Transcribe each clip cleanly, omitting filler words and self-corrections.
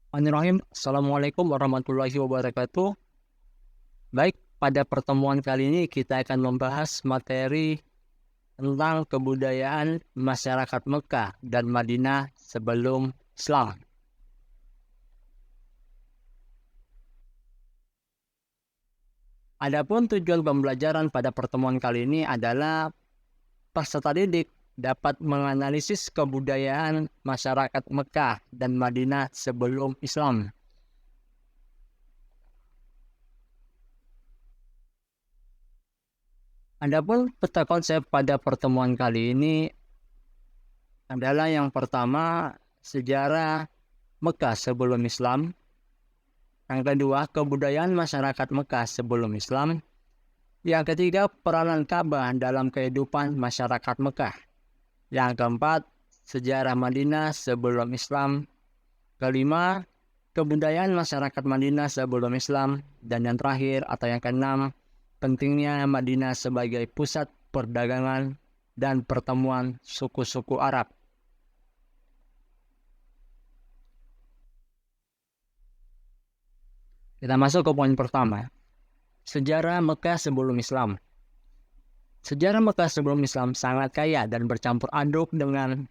Bismillahirrahmanirrahim. Assalamualaikum warahmatullahi wabarakatuh. Baik, pada pertemuan kali ini kita akan membahas materi tentang kebudayaan masyarakat Mekah dan Madinah sebelum Islam. Adapun tujuan pembelajaran pada pertemuan kali ini adalah peserta didik dapat menganalisis kebudayaan masyarakat Mekah dan Madinah sebelum Islam. Adapun peta konsep pada pertemuan kali ini adalah yang pertama, sejarah Mekah sebelum Islam. Yang kedua, kebudayaan masyarakat Mekah sebelum Islam. Yang ketiga, peranan Ka'bah dalam kehidupan masyarakat Mekah. Yang keempat, sejarah Madinah sebelum Islam. Kelima, kebudayaan masyarakat Madinah sebelum Islam. Dan yang terakhir atau yang keenam, pentingnya Madinah sebagai pusat perdagangan dan pertemuan suku-suku Arab. Kita masuk ke poin pertama. Sejarah Mekah sebelum Islam. Sejarah Mekah sebelum Islam sangat kaya dan bercampur aduk dengan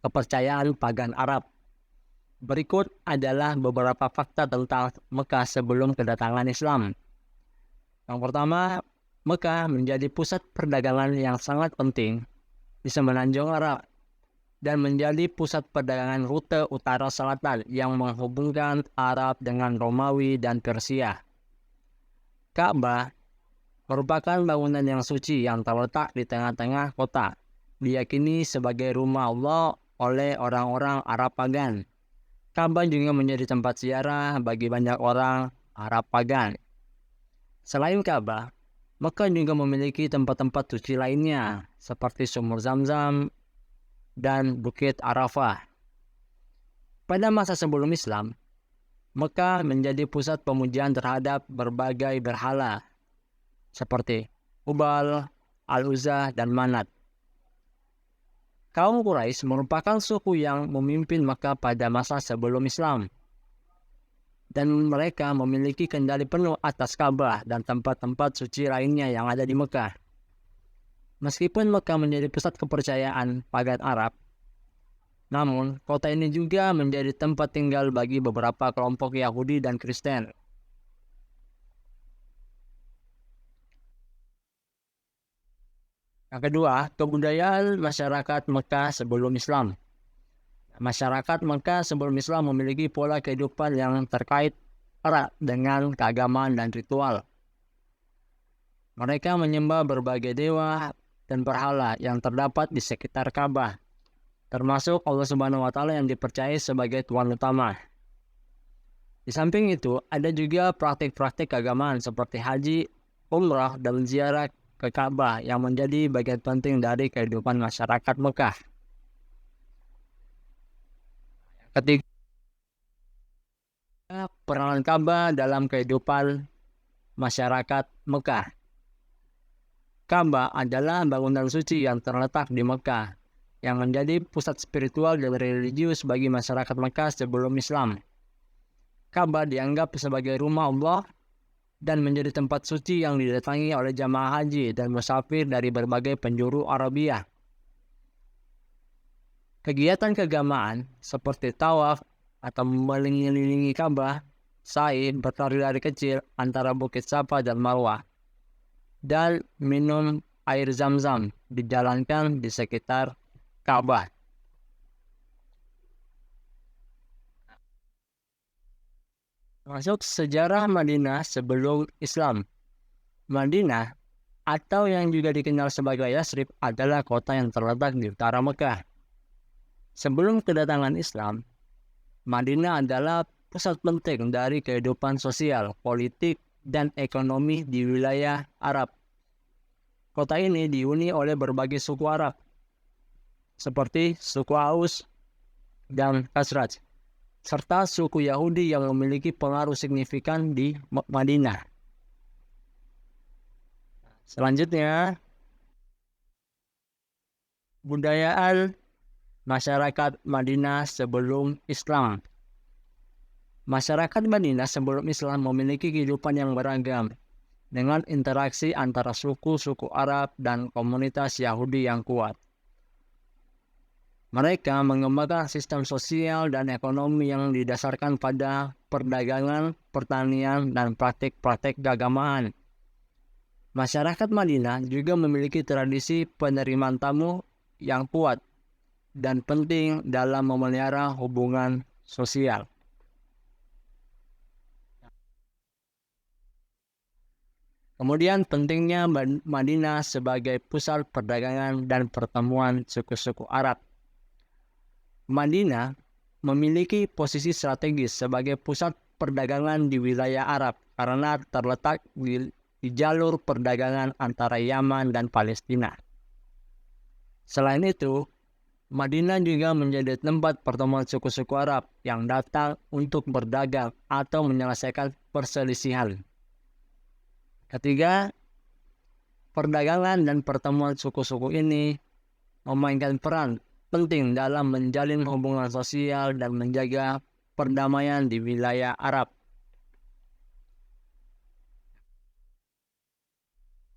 kepercayaan pagan Arab. Berikut adalah beberapa fakta tentang Mekah sebelum kedatangan Islam. Yang pertama, Mekah menjadi pusat perdagangan yang sangat penting di semenanjung Arab dan menjadi pusat perdagangan rute utara selatan yang menghubungkan Arab dengan Romawi dan Persia. Ka'bah merupakan bangunan yang suci yang terletak di tengah-tengah kota, diyakini sebagai rumah Allah oleh orang-orang Arab pagan. Ka'bah juga menjadi tempat ziarah bagi banyak orang Arab pagan. Selain Ka'bah, Mekah juga memiliki tempat-tempat suci lainnya seperti Sumur Zamzam dan Bukit Arafah. Pada masa sebelum Islam, Mekah menjadi pusat pemujian terhadap berbagai berhala seperti Hubal, Al-Uzza, dan Manat. Kaum Quraisy merupakan suku yang memimpin Mekah pada masa sebelum Islam, dan mereka memiliki kendali penuh atas Ka'bah dan tempat-tempat suci lainnya yang ada di Mekah. Meskipun Mekah menjadi pusat kepercayaan pagan Arab, namun kota ini juga menjadi tempat tinggal bagi beberapa kelompok Yahudi dan Kristen. Yang kedua, kebudayaan masyarakat Mekah sebelum Islam. Masyarakat Mekah sebelum Islam memiliki pola kehidupan yang terkait erat dengan keagamaan dan ritual. Mereka menyembah berbagai dewa dan berhala yang terdapat di sekitar Ka'bah, termasuk Allah Subhanahu wa Ta'ala yang dipercayai sebagai Tuhan utama. Di samping itu, ada juga praktik-praktik keagamaan seperti haji, umrah, dan ziarah ke Ka'bah yang menjadi bagian penting dari kehidupan masyarakat Mekah. Ketiga, peranan Ka'bah dalam kehidupan masyarakat Mekah. Ka'bah adalah bangunan suci yang terletak di Mekah, yang menjadi pusat spiritual dan religius bagi masyarakat Mekah sebelum Islam. Ka'bah dianggap sebagai rumah Allah dan menjadi tempat suci yang didatangi oleh jamaah haji dan musafir dari berbagai penjuru Arabia. Kegiatan keagamaan seperti tawaf atau mengelilingi Ka'bah, sa'i, berlari-lari kecil antara Bukit Safa dan Marwah, dan minum air Zam-Zam dijalankan di sekitar Ka'bah. Masuk sejarah Madinah sebelum Islam. Madinah, atau yang juga dikenal sebagai Yasrib, adalah kota yang terletak di utara Mekah. Sebelum kedatangan Islam, Madinah adalah pusat penting dari kehidupan sosial, politik, dan ekonomi di wilayah Arab. Kota ini dihuni oleh berbagai suku Arab, seperti suku Aus dan Khazraj, serta suku Yahudi yang memiliki pengaruh signifikan di Madinah. Selanjutnya, budayaan masyarakat Madinah sebelum Islam. Masyarakat Madinah sebelum Islam memiliki kehidupan yang beragam, dengan interaksi antara suku-suku Arab dan komunitas Yahudi yang kuat. Mereka mengembangkan sistem sosial dan ekonomi yang didasarkan pada perdagangan, pertanian, dan praktik-praktik keagamaan. Masyarakat Madinah juga memiliki tradisi penerimaan tamu yang kuat dan penting dalam memelihara hubungan sosial. Kemudian pentingnya Madinah sebagai pusat perdagangan dan pertemuan suku-suku Arab. Madinah memiliki posisi strategis sebagai pusat perdagangan di wilayah Arab karena terletak di jalur perdagangan antara Yaman dan Palestina. Selain itu, Madinah juga menjadi tempat pertemuan suku-suku Arab yang datang untuk berdagang atau menyelesaikan perselisihan. Ketiga, perdagangan dan pertemuan suku-suku ini memainkan peran penting dalam menjalin hubungan sosial dan menjaga perdamaian di wilayah Arab.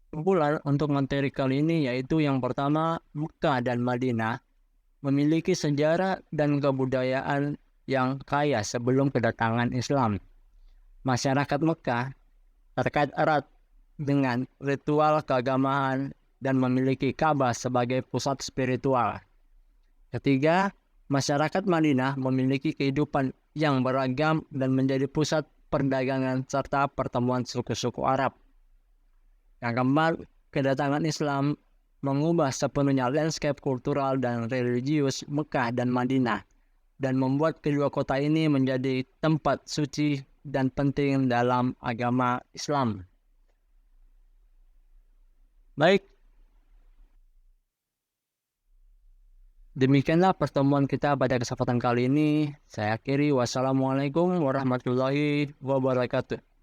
Kumpulan untuk materi kali ini yaitu yang pertama, Mekah dan Madinah memiliki sejarah dan kebudayaan yang kaya sebelum kedatangan Islam. Masyarakat Mekah terkait erat dengan ritual keagamaan dan memiliki Ka'bah sebagai pusat spiritual. Ketiga, masyarakat Madinah memiliki kehidupan yang beragam dan menjadi pusat perdagangan serta pertemuan suku-suku Arab. Yang keempat, kedatangan Islam mengubah sepenuhnya landscape kultural dan religius Mekah dan Madinah dan membuat kedua kota ini menjadi tempat suci dan penting dalam agama Islam. Baik, demikianlah pertemuan kita pada kesempatan kali ini. Saya akhiri. Wassalamualaikum warahmatullahi wabarakatuh.